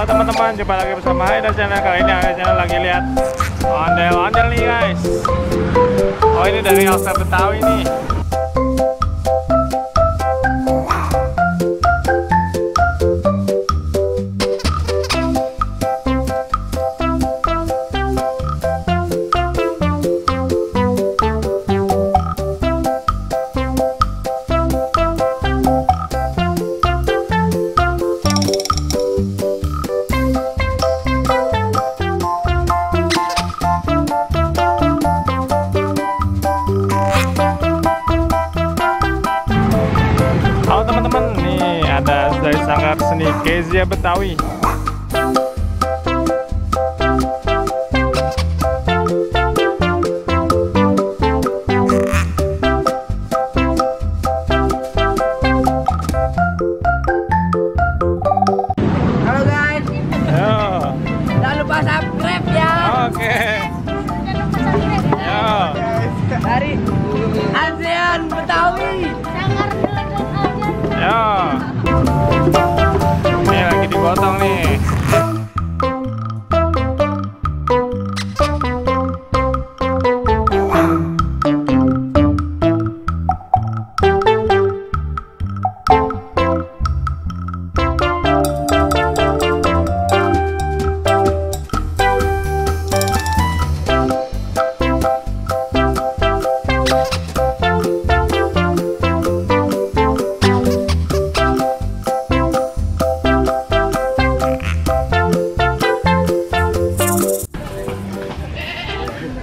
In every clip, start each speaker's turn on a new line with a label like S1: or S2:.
S1: teman-teman, jumpa lagi bersama Haidar Channel. Kali ini Haidar Channel lagi lihat Ondel Ondel nih guys. Oh, ini dari Elsa Betawi nih. Teman-teman, nih ada dari Sanggar Seni Kezia Betawi.
S2: Halo guys.
S1: Yo.
S2: Jangan lupa subscribe ya.
S1: Oke. Yo.
S2: Dari ASEAN Betawi.
S1: Yo. Ini lagi digotong nih.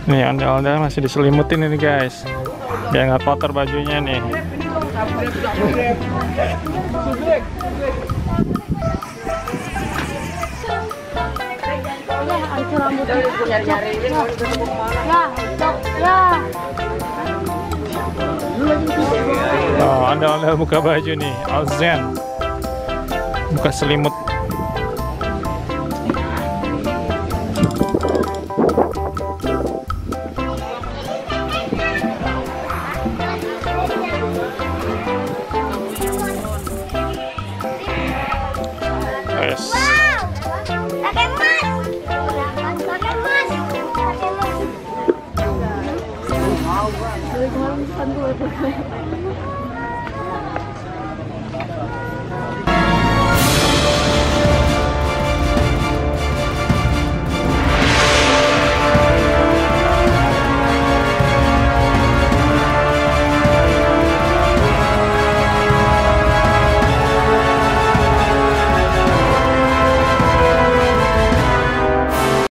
S1: Nih ondel-ondel masih diselimutin ini guys, biar nggak kotor bajunya nih. Oh, ondel-ondel buka baju nih, Alzen buka selimut. Yes.
S3: Pakai mas.